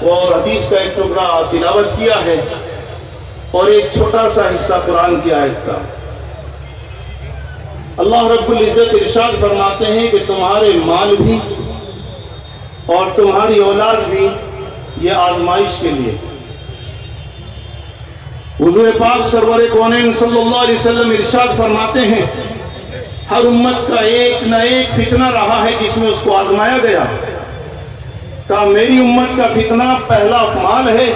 اور حدیث کا ایک ٹکڑا تلاوت کیا ہے اور ایک چھوٹا سا حصہ قرآن کی آیت کا۔ اللہ رب العزت ارشاد فرماتے ہیں کہ تمہارے مال بھی اور تمہاری اولاد بھی یہ آزمائش کے لیے۔ حضور پاک سرور کونین صلی اللہ علیہ وسلم ارشاد فرماتے ہیں ہر امت کا ایک نہ ایک فتنہ رہا ہے جس میں اس کو آزمایا گیا۔ کہا میری امت کا فتنہ پہلا مال ہے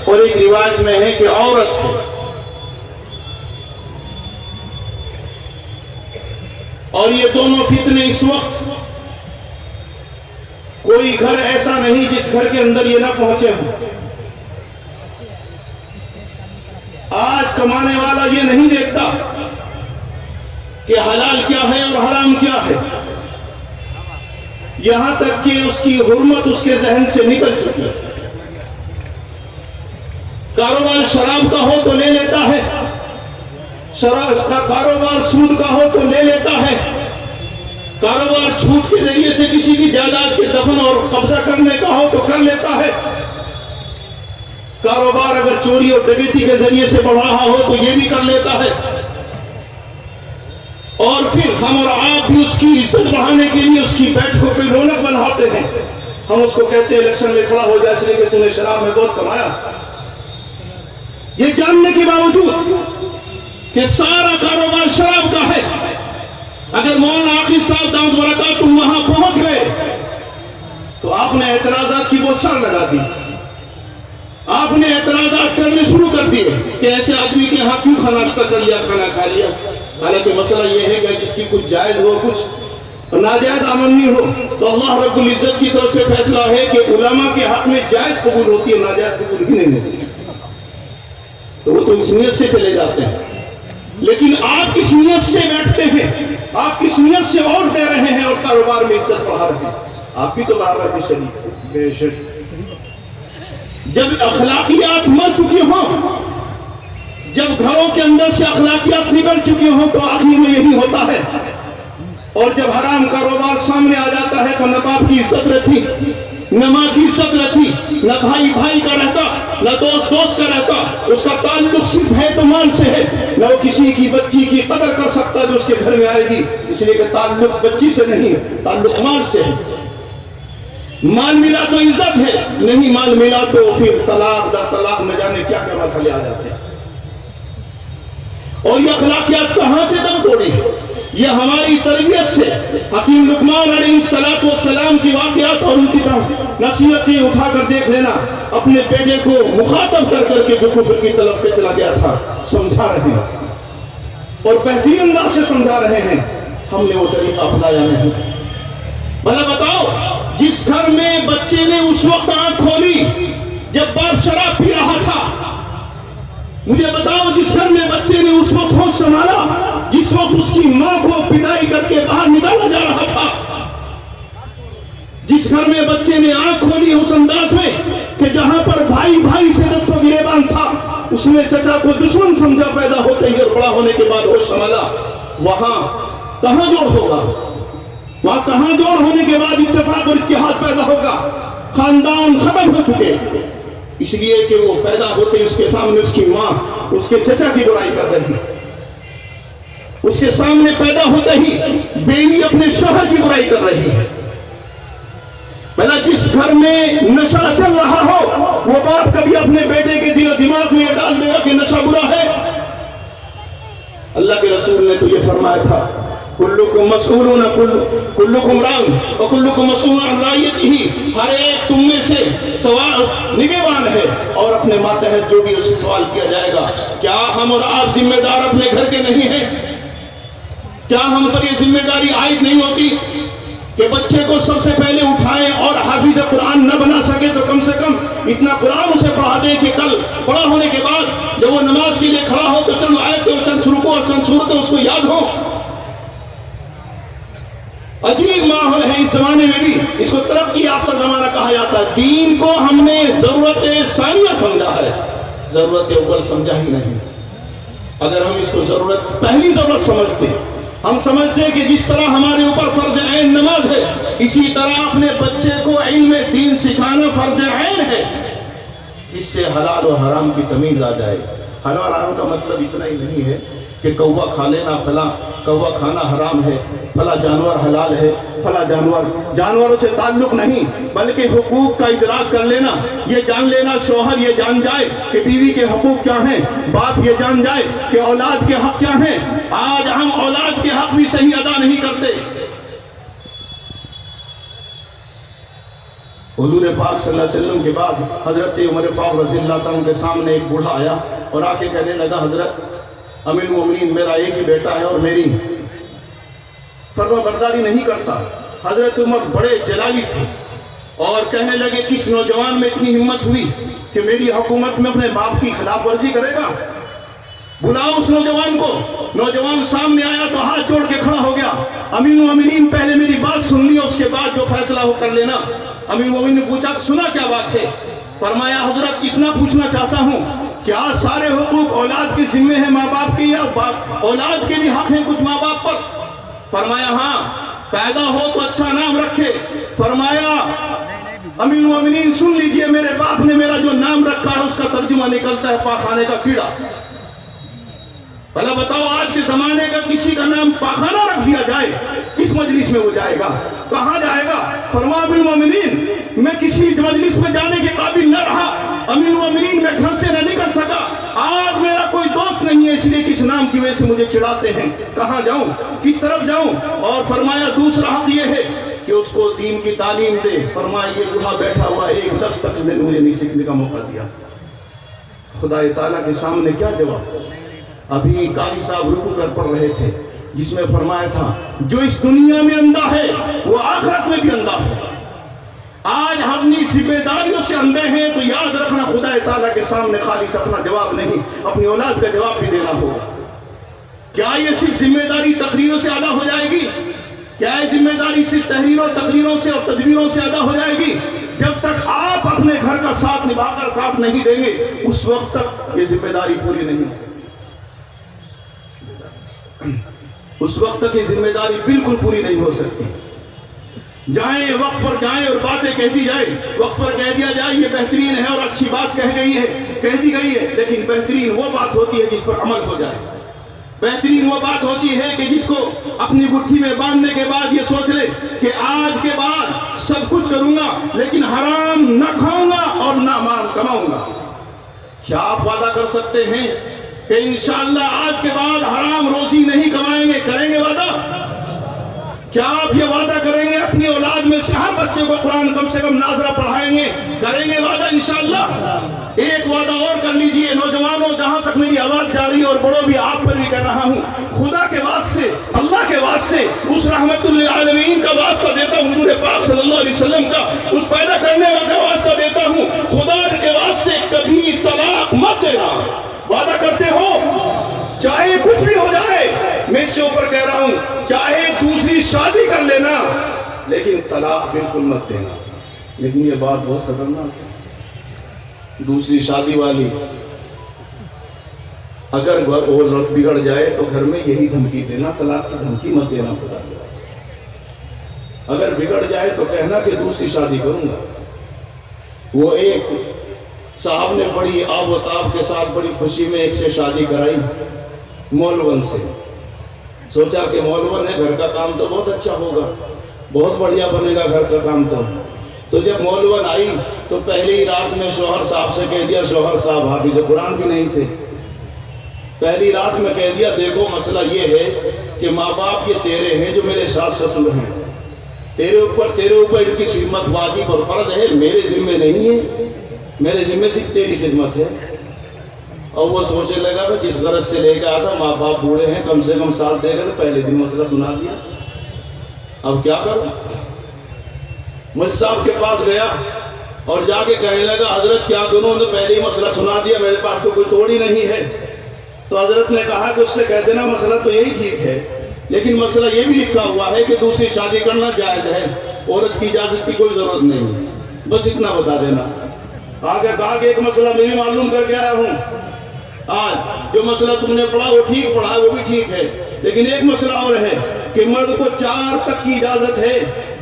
اور ایک روایت میں ہے کہ عورت ہے۔ اور یہ دونوں فتنے اس وقت کوئی گھر ایسا نہیں جس گھر کے اندر یہ نہ پہنچے ہوں۔ آج کمانے والا یہ نہیں دیکھتا کہ حلال کیا ہے اور حرام کیا ہے، یہاں تک کہ اس کی حرمت اس کے ذہن سے نکل چکی ہے۔ کاروبار شراب کا ہو تو لے لیتا ہے، شراب کا کاروبار سود کا ہو تو لے لیتا ہے، کاروبار جھوٹ کے ذریعے سے کسی کی جائیداد کے دفن اور قبضہ کرنے کا ہو تو کر لیتا ہے، کاروبار اگر چوری اور ڈکیتی کے ذریعے سے بڑھ رہا ہو تو یہ بھی کر لیتا ہے۔ اور پھر ہم اور آپ بھی اس کی عزت بڑھانے کے لیے اس کی بیٹھکوں پہ رونق بناتے ہیں۔ ہم اس کو کہتے ہیں الیکشن میں کھڑا ہو جائے اس لیے کہ تم نے شراب میں بہت کمایا، یہ جاننے کے باوجود کہ سارا کاروبار شراب کا ہے۔ اگر مولانا آخری صاحب دامت برکاتہ تم وہاں پہنچ گئے تو آپ نے اعتراضات کی بوچھار لگا دی، آپ نے اعتراضات کرنے شروع کر دیے کہ ایسے آدمی کے ہاں کیوں ناشتہ کر لیا، کھانا کھا لیا۔ حالانکہ مسئلہ یہ ہے کہ جس کی کچھ جائز ہو کچھ ناجائز آمدنی ہو تو اللہ رب العزت کی طرف سے فیصلہ ہے کہ علماء کے حق میں جائز قبول ہوتی ہے، ناجائز قبول ہی نہیں ہوتی، تو وہ تو اس نیت سے چلے جاتے ہیں۔ لیکن آپ کس نیت سے بیٹھتے ہیں، آپ کس نیت سے ووٹ دے رہے ہیں اور کاروبار میں عزت بڑھا رہے ہیں؟ آپ بھی تو برابر کی شریک ہیں۔ بے شک جب اخلاقیات مر چکی ہوں، جب گھروں کے اندر سے اخلاقیات نکل چکی ہوں تو آخر میں یہی ہوتا ہے۔ اور جب حرام کاروبار سامنے آ جاتا ہے تو نہ باپ کی عزت رہتی، نہ ماں کی عزت رہتی، نہ بھائی بھائی کا رہتا، نہ دوست دوست کا رہتا، اس کا تعلق صرف ہے تو مال سے ہے، نہ وہ کسی کی بچی کی قدر کر سکتا جو اس کے گھر میں آئے گی، اس لیے کہ تعلق بچی سے نہیں ہے، تعلق مال سے ہے۔ مال ملا تو عزت ہے، نہیں مال ملا تو پھر طلاق در طلاق نہ جانے کیا کیا مرحلے آ جاتے ہیں۔ اور یہ اخلاقیات کہاں سے دم توڑی؟ یہ ہماری تربیت سے حکیم لقمان علیہ السلام کی واقعات اور ان کی نصیحتیں اٹھا کر دیکھ لینا۔ اپنے بیٹے کو مخاطب کر کر کے جو کفر کی طرف سے چلا گیا تھا سمجھا رہے ہیں اور بہترین انداز سے سمجھا رہے ہیں، ہم نے وہ طریقہ اپنایا نہیں۔ بھلا بتاؤ، جس گھر میں بچے نے اس وقت آنکھ کھولی جب باپ شراب پی رہا تھا، مجھے بتاؤ جس گھر میں بچے نے اس وقت ہوش سنبھالا جس وقت اس کی ماں کو پٹائی کر کے باہر نکالا جا رہا تھا، جس گھر میں بچے نے آنکھ کھولی اس انداز میں کہ جہاں پر بھائی بھائی سے دست و گریبان تھا، اس نے چچا کو دشمن سمجھا پیدا ہوتے ہی اور بڑا ہونے کے بعد ہوش سنبھالا، وہاں کہاں جوڑ ہوگا؟ وہاں کہاں جوڑ ہونے کے بعد اتفاق اور اتحاد پیدا ہوگا؟ خاندان ختم ہو چکے، اس لیے کہ وہ پیدا ہوتے اس کے سامنے اس کی ماں اس کے چچا کی برائی کر رہی، اس کے سامنے پیدا ہوتے ہی بیوی اپنے شوہر کی برائی کر رہی ہے۔ پہلا جس گھر میں نشہ چل رہا ہو وہ باپ کبھی اپنے بیٹے کے دل و دماغ میں یہ ڈال دے گا کہ نشہ برا ہے؟ اللہ کے رسول نے تو یہ فرمایا تھا کلکم مسئولون کلکم راع وکلکم مسئول عن رعیتہ، ہر ایک تم میں سے سوال نگہبان ہے اور اپنے ماتحت جو بھی اس سے سوال کیا جائے گا۔ کیا ہم اور آپ ذمہ دار اپنے گھر کے نہیں ہیں؟ کیا ہم پر یہ ذمہ داری عائد نہیں ہوتی کہ بچے کو سب سے پہلے اٹھائیں اور حافظ قرآن نہ بنا سکے تو کم سے کم اتنا قرآن اسے پڑھا دیں کہ کل بڑا ہونے کے بعد جب وہ نماز کے لیے کھڑا ہو تو چند آیتیں اور چند رکوع اور چند سورتیں اس کو یاد ہو۔ عجیب ماحول ہے اس زمانے میں بھی، اس کو ترقی یافتہ زمانہ کہا جاتا ہے۔ دین کو ہم نے ضرورت ثانیہ سمجھا ہے، ضرورت اول سمجھا ہی نہیں۔ اگر ہم اس کو پہلی ضرورت سمجھتے، ہم سمجھتے کہ جس طرح ہمارے اوپر فرض عین نماز ہے، اسی طرح اپنے بچے کو علم دین سکھانا فرض عین ہے۔ جس سے حلال و حرام کی تمیز آ جائے۔ حلال و حرام کا مطلب اتنا ہی نہیں ہے کہ کوا کھا لینا، فلاں کوا کھانا حرام ہے، فلاں جانور حلال ہے، فلاں جانوروں سے تعلق نہیں، بلکہ حقوق کا ادراک کر لینا، یہ جان لینا، شوہر یہ جان جائے کہ بیوی کے حقوق کیا ہیں، باپ یہ جان جائے کہ اولاد کے حق کیا ہیں۔ آج ہم اولاد کے حق بھی صحیح ادا نہیں کرتے۔ حضور پاک صلی اللہ علیہ وسلم کے بعد حضرت عمر فاروق رضی اللہ عنہ کے سامنے ایک بوڑھا آیا اور آ کے کہنے لگا، حضرت امیر المومنین میرا ایک ہی بیٹا ہے اور میری فرما برداری نہیں کرتا۔ حضرت عمر بڑے جلالی تھے اور کہنے لگے، کس نوجوان میں اتنی ہمت ہوئی کہ میری حکومت میں اپنے باپ کی خلاف ورزی کرے گا؟ بلاؤ اس نوجوان کو۔ نوجوان سامنے آیا تو ہاتھ جوڑ کے کھڑا ہو گیا، امیر المومنین پہلے میری بات سن لی، اس کے بعد جو فیصلہ ہو کر لینا۔ امیر المومنین نے پوچھا، سنا کیا بات ہے؟ فرمایا، حضرت اتنا پوچھنا چاہتا ہوں، کیا سارے حقوق اولاد کے ذمے ہیں ماں باپ کی، یا اولاد کے بھی حق ہیں کچھ ماں باپ پر؟ فرمایا ہاں، پیدا ہو تو اچھا نام رکھے۔ فرمایا، امیر المومنین سن لیجئے، میرے باپ نے میرا جو نام رکھا ہے اس کا ترجمہ نکلتا ہے پاخانے کا کیڑا۔ بھلا بتاؤ، آج کے زمانے کا کسی کا نام پاخانہ رکھ دیا جائے، کس مجلس میں وہ جائے گا؟ کہاں جائے گا؟ فرمایا، امیر المومنین میں کسی مجلس میں جانے کے قابل نہ رہا، امیر المومنین میں گھر سے نہ نکل سکا، آج میرا کوئی دوست نہیں ہے، اس لیے کس نام کی وجہ سے مجھے چڑھاتے ہیں، کہاں جاؤں، کس طرف جاؤں؟ اور فرمایا، دوسرا حق یہ ہے کہ اس کو دین کی تعلیم دے۔ فرمایا، یہ بوڑھا بیٹھا ہوا ایک لفظ تک نے مجھے نہیں سیکھنے کا موقع دیا۔ خدا تعالیٰ کے سامنے کیا جواب؟ ابھی قاضی صاحب رکو کر پڑھ رہے تھے، جس میں فرمایا تھا، جو اس دنیا میں اندھا ہے وہ آخرت میں بھی اندھا ہے۔ آج ہم اپنی ذمہ داریوں سے اندھے ہیں تو یاد رکھنا، خدا تعالیٰ کے سامنے خالص اپنا جواب نہیں، اپنی اولاد کا جواب بھی دینا ہوگا۔ کیا یہ صرف ذمہ داری تقریروں سے ادا ہو جائے گی؟ کیا یہ ذمہ داری صرف تحریروں تقریروں سے اور تدبیروں سے ادا ہو جائے گی؟ جب تک آپ اپنے گھر کا ساتھ نبھا کر ساتھ نہیں دیں گے، اس وقت تک یہ ذمہ داری پوری نہیں ہوگی۔ اس وقت تک یہ ذمہ داری بالکل پوری نہیں ہو سکتی۔ جائیں وقت پر جائیں اور باتیں کہتی جائیں، وقت پر کہہ دیا جائے یہ بہترین ہے اور اچھی بات کہہ دی گئی ہے، لیکن بہترین وہ بات ہوتی ہے جس پر عمل ہو جائے۔ بہترین وہ بات ہوتی ہے کہ جس کو اپنی گٹھی میں باندھنے کے بعد یہ سوچ لے کہ آج کے بعد سب کچھ کروں گا لیکن حرام نہ کھاؤں گا اور نہ مال کماؤں گا۔ کیا آپ وعدہ کر سکتے ہیں کہ انشاءاللہ آج کے بعد حرام روزی نہیں کمائیں گے؟ کریں گے وعدہ؟ کیا آپ یہ وعدہ کریں گے اپنی اولاد میں سے ہر بچے کو قرآن کم سے کم ناظرہ پڑھائیں گے؟ کریں گے وعدہ انشاءاللہ؟ ایک وعدہ اور کر لیجئے نوجوانوں، جہاں تک میری آواز جاری اور بڑوں بھی آپ پر بھی کہہ رہا ہوں، خدا کے واسطے، اللہ کے واسطے، اس رحمت للعالمین کا واسطہ دیتا ہوں، حضور پاک صلی اللہ علیہ وسلم کا، اس پیدا کرنے والے کا واسطہ دیتا ہوں، خدا کے واسطے کبھی طلاق مت دینا۔ وعدہ کرتے ہو؟ چاہے کچھ بھی ہو جائے، میں اس سے اوپر کہہ رہا ہوں، چاہے دوسری شادی کر لینا لیکن طلاق بالکل مت دینا۔ لیکن یہ بات بہت خطرناک ہے، دوسری شادی والی اگر عورت بگڑ جائے تو گھر میں یہی دھمکی دینا، طلاق کی دھمکی مت دینا۔ خدا اگر بگڑ جائے تو کہنا کہ دوسری شادی کروں گا۔ وہ ایک صاحب نے بڑی آب و تاب کے ساتھ بڑی خوشی میں ایک سے شادی کرائی، مولون سے۔ سوچا کہ مولون ہے، گھر کا کام تو بہت اچھا ہوگا، بہت بڑھیا بنے گا گھر کا کام۔ تو جب مولون آئی تو پہلی رات میں شوہر صاحب سے کہہ دیا، شوہر صاحب حافظ قرآن بھی نہیں تھے، پہلی رات میں کہہ دیا، دیکھو مسئلہ یہ ہے کہ ماں باپ یہ تیرے ہیں جو میرے ساس سسر ہیں، تیرے اوپر ان کی خدمت واجب اور فرض ہے، میرے ذمہ نہیں ہے، میرے ذمہ صرف تیری خدمت ہے۔ اور وہ سوچنے لگا کہ جس غرض سے لے کے آتا، ماں باپ بوڑھے ہیں، کم سے کم ساتھ دے گا، تو پہلے دن مسئلہ سنا دیا، اب کیا کروں؟ مجھ صاحب کے پاس گیا اور جا کے کہنے لگا، حضرت کیا دونوں نے پہلے ہی مسئلہ سنا دیا، میرے پاس تو کوئی توڑ ہی نہیں ہے۔ تو حضرت نے کہا کہ اس سے کہہ دینا مسئلہ تو یہی ٹھیک ہے، لیکن مسئلہ یہ بھی لکھا ہوا ہے کہ دوسری شادی کرنا جائز ہے، عورت کی اجازت کی کوئی ضرورت نہیں، بس اتنا بتا دینا۔ آگے کہا کہ ایک مسئلہ میں بھی معلوم کر کے آیا ہوں، آج جو مسئلہ تم نے پڑھا وہ ٹھیک پڑھا، وہ بھی ٹھیک ہے، لیکن ایک مسئلہ اور ہے کہ مرد کو 4 تک کی اجازت ہے،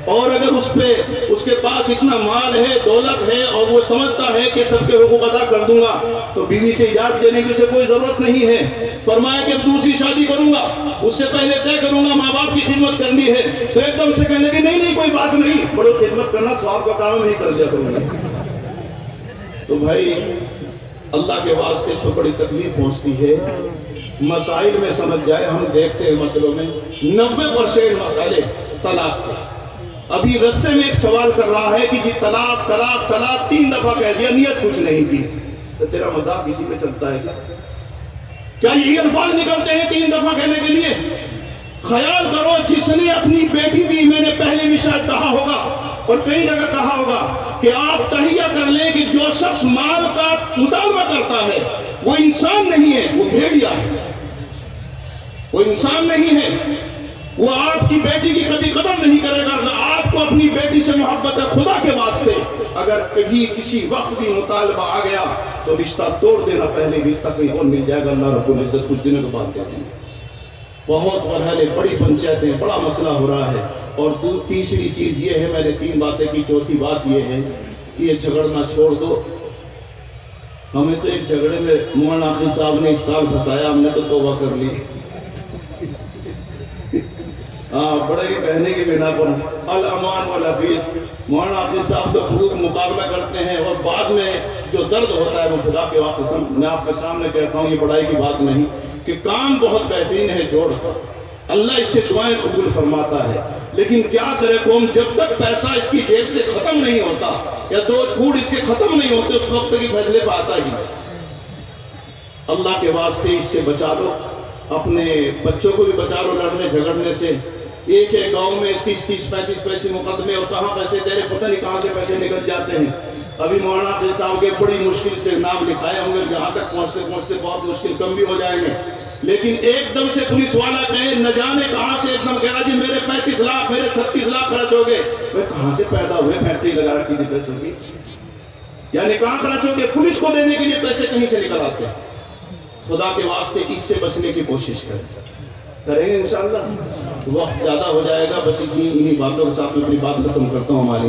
اور اگر اس کے پاس اتنا مال ہے، دولت ہے، اور وہ سمجھتا ہے کہ سب کے حقوق ادا کر دوں گا، تو بیوی سے اجازت دینے کی اسے کوئی ضرورت نہیں ہے۔ فرمایا کہ اب دوسری شادی کروں گا، اس سے پہلے طے کروں گا ماں باپ کی خدمت کرنی ہے، تو ایک دم سے کہنے لگے نہیں کوئی بات نہیں، بڑو خدمت کرنا ثواب کا کام نہیں کر دیا کروں گا۔ تو بھائی اللہ کے واسطے اس کو بڑی تکلیف پہنچتی ہے۔ مسائل میں سمجھ جائے، ہم دیکھتے ہیں مسئلوں میں 90% مسئلے طلاق کے۔ ابھی رستے میں ایک سوال کر رہا ہے کہ جی طلاق طلاق طلاق 3 دفعہ کہہ دیا، نیت کچھ نہیں کی، تو تیرا مذاق اسی میں چلتا ہے کیا یہی الفاظ نکلتے ہیں 3 دفعہ کہنے کے لیے؟ خیال کرو، جس نے اپنی بیٹی دی، میں نے پہلے بھی شاید کہا ہوگا اور کئی جگہ کہا ہوگا کہ آپ تہیہ کر لیں کہ جو شخص مال کا مطالبہ کرتا ہے وہ انسان نہیں ہے، وہ بھیڑیا ہے، وہ انسان نہیں ہے۔ وہ آپ کی بیٹی کی کبھی قدر نہیں کرے گا، نہ آپ کو اپنی بیٹی سے محبت ہے۔ خدا کے واسطے اگر کہیں کسی وقت بھی مطالبہ آ گیا تو رشتہ توڑ دینا، پہلے رشتہ کہیں اور مل جائے گا۔ اللہ رب العزت کچھ دنوں کے بعد کہتے ہیں بہت مرحلے، بڑی پنچایتیں، بڑا مسئلہ ہو رہا ہے۔ اور تیسری چیز یہ ہے، میں نے 3 باتیں کی، چوتھی بات یہ ہے کہ یہ جھگڑنا چھوڑ دو۔ ہمیں تو ایک جھگڑے میں مولانا عاقل صاحب نے اس سال پھنسایا، ہم نے تو توبہ کر لی۔ بڑے کہنے کی بنا پر الامان والحفیظ، مولانا عاقل صاحب تو خوب مقابلہ کرتے ہیں، اور بعد میں جو درد ہوتا ہے وہ خدا کے واقع میں آپ کے سامنے کہتا ہوں، یہ بڑائی کی بات نہیں کہ کام بہت بہترین ہے، جوڑ اللہ اس سے دعائیں قبول فرماتا ہے، لیکن کیا کرے قوم، جب تک پیسہ اس کی جیب سے ختم نہیں ہوتا یا 2 پھوٹ اس کے ختم نہیں ہوتے، اس وقت کی فیصلے پہ آتا ہی نہیں۔ اللہ کے واسطے اس سے بچا لو، اپنے بچوں کو بھی بچا لو لڑنے جھگڑنے سے۔ ایک گاؤں میں 30-35 پیسے مقدمے، اور کہاں پیسے دے رہے پتہ نہیں کہاں سے پیسے نکل جاتے ہیں۔ ابھی مولانا عاقل صاحب کے بڑی مشکل سے نام لکھائے ہوں گے، جہاں تک پہنچتے پہنچتے بہت مشکل کم بھی ہو جائیں گے، لیکن ایک دم سے پولیس والا کہے نہ جانے کہاں سے، ایک دم کہہ رہا جی میرے 35 لاکھ میرے 36 لاکھ خرچ ہو گئے۔ کہاں سے پیدا ہوئے، فیکٹری لگا رکھی تھی پیسوں کی، یعنی کہاں خرچ ہو گئے؟ پولیس کو دینے کے لیے پیسے کہیں سے نکل آتے ہیں۔ خدا کے واسطے اس سے بچنے کی کوشش کریں گے انشاءاللہ۔ وقت زیادہ ہو جائے گا، بس انہی باتوں کے ساتھ میں اپنی بات ختم کرتا ہوں۔ ہماری